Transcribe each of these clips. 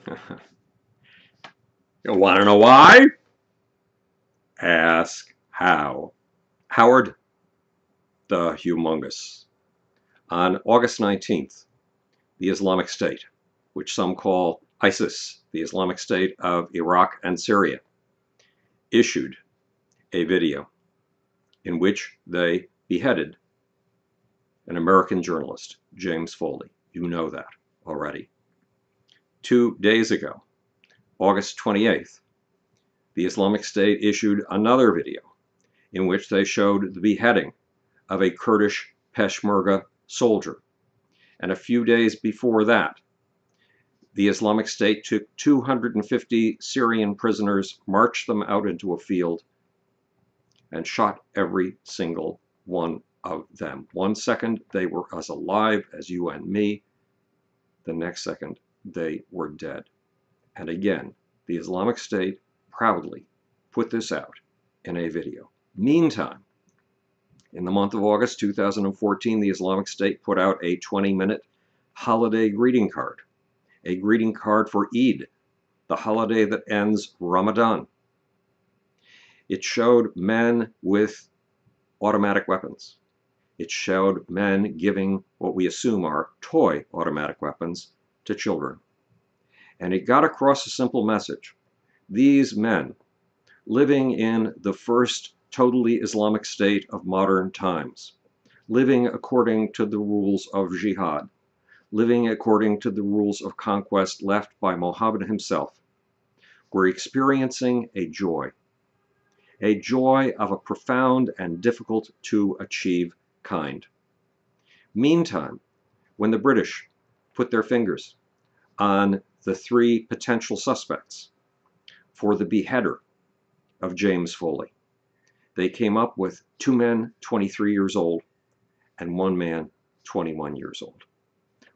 You want to know why? Ask how. Howard the Humongous. On August 19th, the Islamic State, which some call ISIS, the Islamic State of Iraq and Syria, issued a video in which they beheaded an American journalist, James Foley. You know that already. 2 days ago, August 28th, the Islamic State issued another video in which they showed the beheading of a Kurdish Peshmerga soldier. And a few days before that, the Islamic State took 250 Syrian prisoners, marched them out into a field, and shot every single one of them. 1 second, they were as alive as you and me. The next second, they were dead. And again, the Islamic State proudly put this out in a video. Meantime, in the month of August 2014, the Islamic State put out a 20-minute holiday greeting card, a greeting card for Eid, the holiday that ends Ramadan. It showed men with automatic weapons. It showed men giving what we assume are toy automatic weapons to children. And it got across a simple message. These men, living in the first totally Islamic state of modern times, living according to the rules of jihad, living according to the rules of conquest left by Muhammad himself, were experiencing a joy of a profound and difficult to achieve kind. Meantime, when the British put their fingers on the 3 potential suspects for the beheader of James Foley, they came up with 2 men 23 years old and 1 man 21 years old.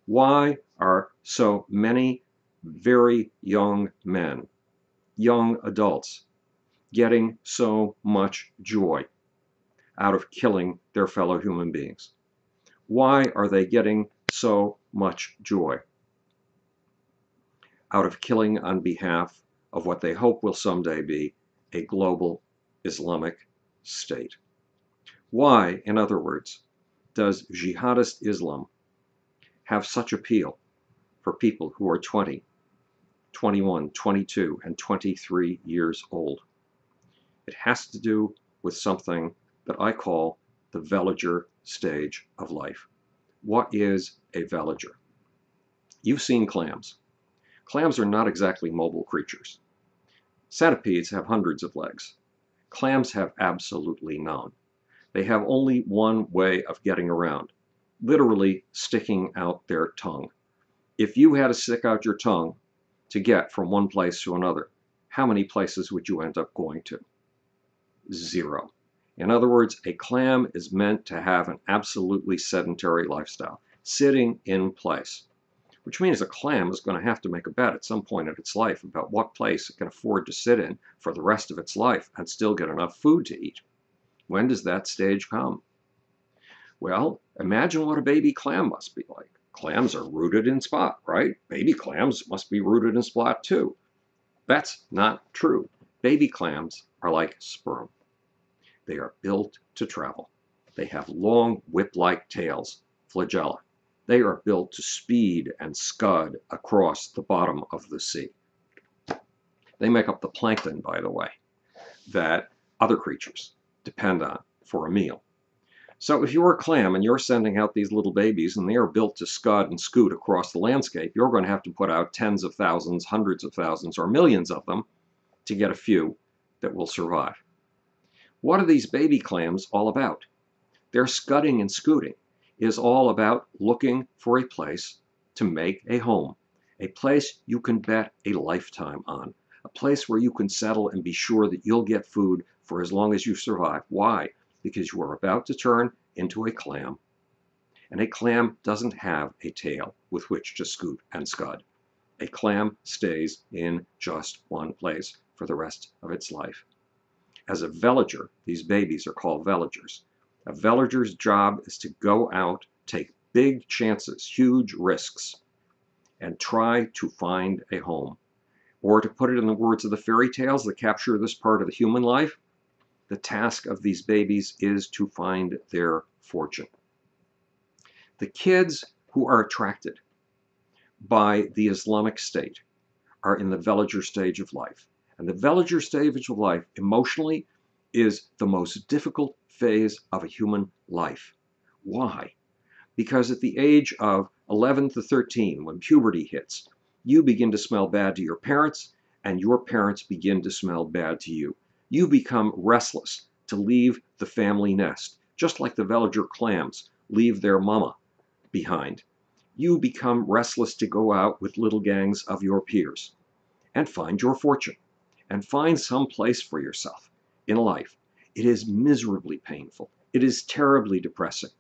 Why are so many very young men, young adults, getting so much joy out of killing their fellow human beings? Why are they getting so much joy out of killing on behalf of what they hope will someday be a global Islamic State? Why, in other words, does jihadist Islam have such appeal for people who are 20, 21, 22, and 23 years old? It has to do with something that I call the vager stage of life. What is a vager? You've seen clams. Clams are not exactly mobile creatures. Centipedes have hundreds of legs. Clams have absolutely none. They have only one way of getting around, literally sticking out their tongue. If you had to stick out your tongue to get from one place to another, how many places would you end up going to? 0. In other words, a clam is meant to have an absolutely sedentary lifestyle, sitting in place, which means a clam is going to have to make a bet at some point in its life about what place it can afford to sit in for the rest of its life and still get enough food to eat. When does that stage come? Well, imagine what a baby clam must be like. Clams are rooted in spot, right? Baby clams must be rooted in spot too. That's not true. Baby clams are like sperm. They are built to travel. They have long whip-like tails, flagella. They are built to speed and scud across the bottom of the sea. They make up the plankton, by the way, that other creatures depend on for a meal. So if you're a clam and you're sending out these little babies and they are built to scud and scoot across the landscape, you're going to have to put out tens of thousands, hundreds of thousands, or millions of them to get a few that will survive. What are these baby clams all about? Their scudding and scooting is all about looking for a place to make a home, a place you can bet a lifetime on, a place where you can settle and be sure that you'll get food for as long as you survive. Why? Because you are about to turn into a clam, and a clam doesn't have a tail with which to scoot and scud. A clam stays in just one place for the rest of its life. As a vager, these babies are called vagers. A vager's job is to go out, take big chances, huge risks, and try to find a home. Or to put it in the words of the fairy tales that capture this part of the human life, the task of these babies is to find their fortune. The kids who are attracted by the Islamic State are in the vager stage of life. And the vager stage of life, emotionally, is the most difficult phase of a human life. Why? Because at the age of 11 to 13, when puberty hits, you begin to smell bad to your parents, and your parents begin to smell bad to you. You become restless to leave the family nest, just like the vager clams leave their mama behind. You become restless to go out with little gangs of your peers and find your fortune and find some place for yourself in life. It is miserably painful. It is terribly depressing.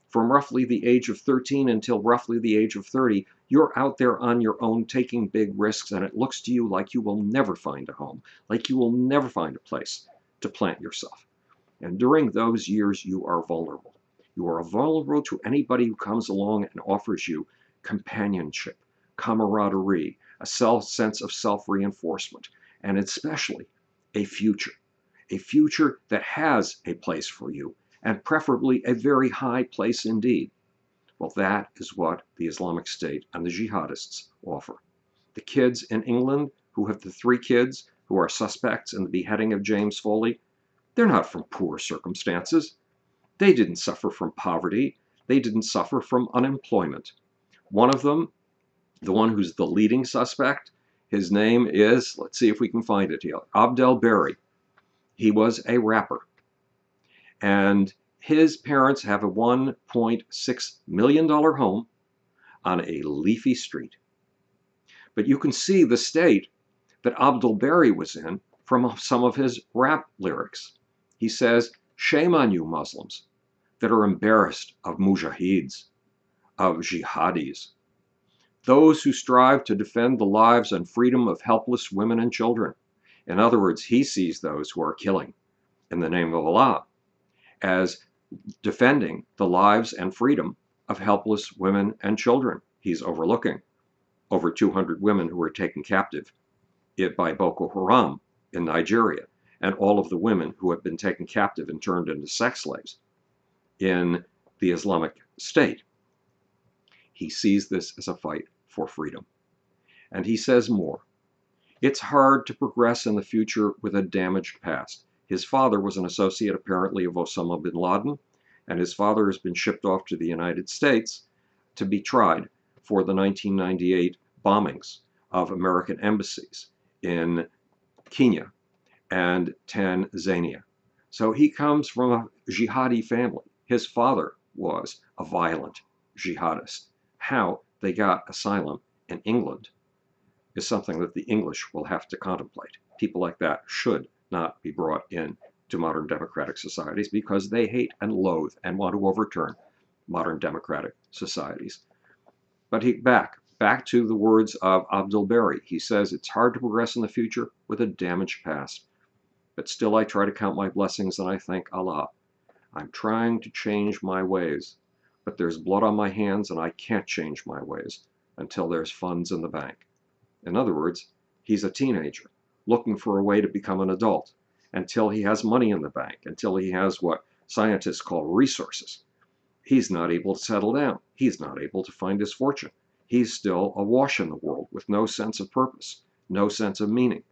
From roughly the age of 13 until roughly the age of 30, you're out there on your own taking big risks, and it looks to you like you will never find a home, like you will never find a place to plant yourself. And during those years, you are vulnerable. You are vulnerable to anybody who comes along and offers you companionship, camaraderie, a sense of self-reinforcement, and especially a future that has a place for you, and preferably a very high place indeed. Well, that is what the Islamic State and the jihadists offer. The kids in England who have the 3 kids who are suspects in the beheading of James Foley, they're not from poor circumstances. They didn't suffer from poverty. They didn't suffer from unemployment. One of them, the one who's the leading suspect, his name is, let's see if we can find it here, Abdel Berry. He was a rapper. And his parents have a $1.6 million home on a leafy street. But you can see the state that Abdel Berry was in from some of his rap lyrics. He says, "Shame on you Muslims that are embarrassed of mujahids, of jihadis, those who strive to defend the lives and freedom of helpless women and children." In other words, he sees those who are killing in the name of Allah as defending the lives and freedom of helpless women and children. He's overlooking over 200 women who were taken captive by Boko Haram in Nigeria, and all of the women who have been taken captive and turned into sex slaves in the Islamic State. He sees this as a fight for freedom. And he says more. It's hard to progress in the future with a damaged past. His father was an associate, apparently, of Osama bin Laden, and his father has been shipped off to the United States to be tried for the 1998 bombings of American embassies in Kenya and Tanzania. So he comes from a jihadi family. His father was a violent jihadist. How they got asylum in England is something that the English will have to contemplate. People like that should not be brought in to modern democratic societies because they hate and loathe and want to overturn modern democratic societies. But back to the words of Abdel Berry. He says, it's hard to progress in the future with a damaged past. But still I try to count my blessings and I thank Allah. I'm trying to change my ways, but there's blood on my hands and I can't change my ways until there's funds in the bank. In other words, he's a teenager looking for a way to become an adult until he has money in the bank, until he has what scientists call resources. He's not able to settle down. He's not able to find his fortune. He's still awash in the world with no sense of purpose, no sense of meaning.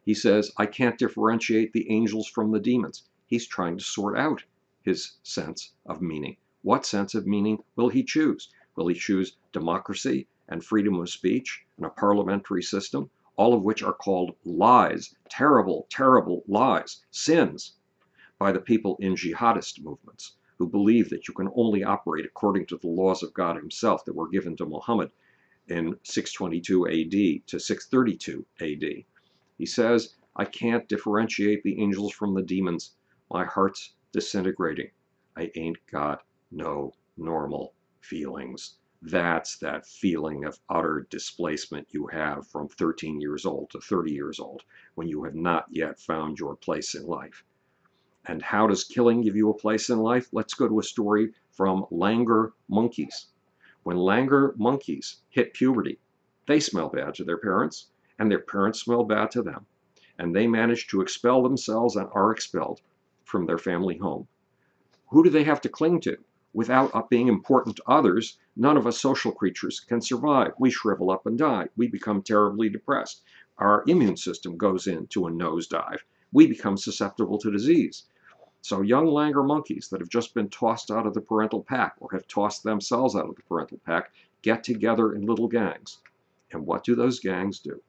He says, I can't differentiate the angels from the demons. He's trying to sort out his sense of meaning. What sense of meaning will he choose? Will he choose democracy and freedom of speech and a parliamentary system, all of which are called lies, terrible, terrible lies, sins, by the people in jihadist movements who believe that you can only operate according to the laws of God himself that were given to Muhammad in 622 AD to 632 AD. He says, I can't differentiate the angels from the demons. My heart's disintegrating. I ain't got no normal feelings. That's that feeling of utter displacement you have from 13 years old to 30 years old when you have not yet found your place in life. And how does killing give you a place in life? Let's go to a story from Langer monkeys. When langur monkeys hit puberty, they smell bad to their parents, and their parents smell bad to them. And they manage to expel themselves and are expelled from their family home. Who do they have to cling to? Without being important to others, none of us social creatures can survive. We shrivel up and die. We become terribly depressed. Our immune system goes into a nosedive. We become susceptible to disease. So young langur monkeys that have just been tossed out of the parental pack or have tossed themselves out of the parental pack get together in little gangs. And what do those gangs do?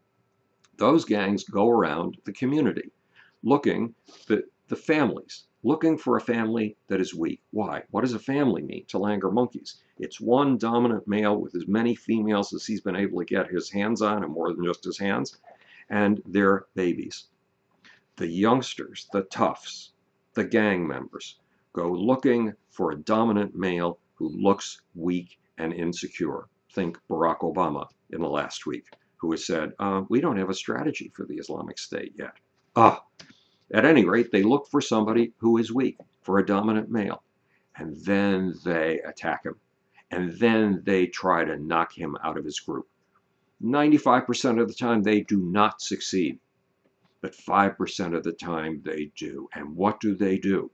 Those gangs go around the community looking for the families, looking for a family that is weak. Why? What does a family mean to langur monkeys? It's one dominant male with as many females as he's been able to get his hands on, and more than just his hands, and their babies. The youngsters, the toughs, the gang members go looking for a dominant male who looks weak and insecure. Think Barack Obama in the last week, who has said, we don't have a strategy for the Islamic State yet. At any rate, they look for somebody who is weak, for a dominant male, and then they attack him, and then they try to knock him out of his group. 95% of the time, they do not succeed, but 5% of the time they do. And what do?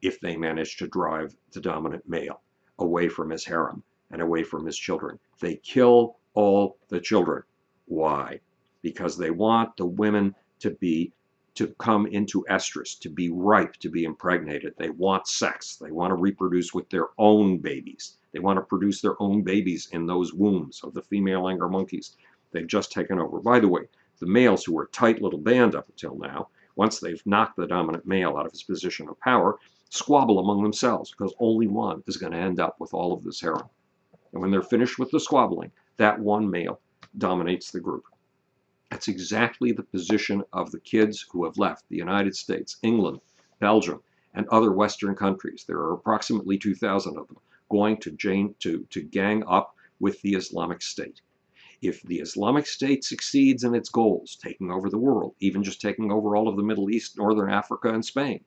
If they manage to drive the dominant male away from his harem and away from his children? They kill all the children. Why? Because they want the women to come into estrus, to be ripe, to be impregnated. They want sex. They want to reproduce with their own babies. They want to produce their own babies in those wombs of the female langur monkeys they've just taken over. By the way, the males, who were a tight little band up until now, once they've knocked the dominant male out of his position of power, squabble among themselves, because only one is going to end up with all of this harem. And when they're finished with the squabbling, that one male dominates the group. That's exactly the position of the kids who have left the United States, England, Belgium, and other Western countries. There are approximately 2,000 of them going to gang up with the Islamic State. If the Islamic State succeeds in its goals, taking over the world, even just taking over all of the Middle East, Northern Africa, and Spain,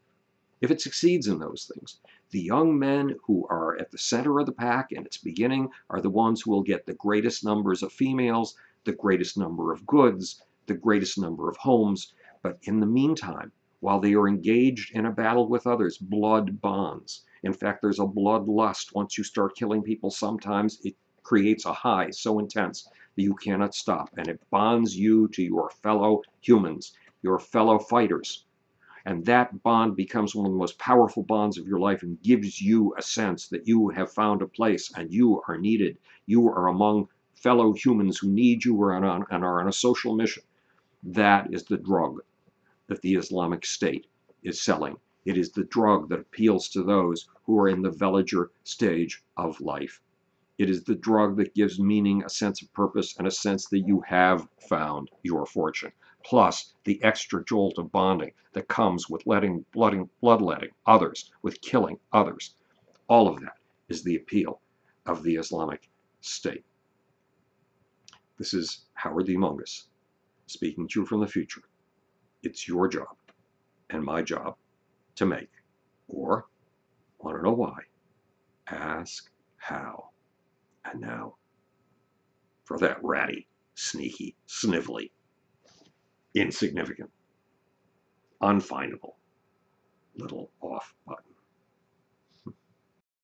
if it succeeds in those things, the young men who are at the center of the pack in its beginning are the ones who will get the greatest numbers of females, the greatest number of goods, the greatest number of homes. But in the meantime, while they are engaged in a battle with others, blood bonds. In fact, there's a bloodlust. Once you start killing people, sometimes it creates a high so intense that you cannot stop, and it bonds you to your fellow humans, your fellow fighters. And that bond becomes one of the most powerful bonds of your life and gives you a sense that you have found a place and you are needed. You are among fellow humans who need you and are on a social mission. That is the drug that the Islamic State is selling. It is the drug that appeals to those who are in the villager stage of life. It is the drug that gives meaning, a sense of purpose, and a sense that you have found your fortune. Plus the extra jolt of bonding that comes with bloodletting others, with killing others. All of that is the appeal of the Islamic State. This is Howard the Humongous, speaking to you from the future. It's your job and my job to make, or, want to know why, ask how. And now, for that ratty, sneaky, snivelly, insignificant, unfindable little off button.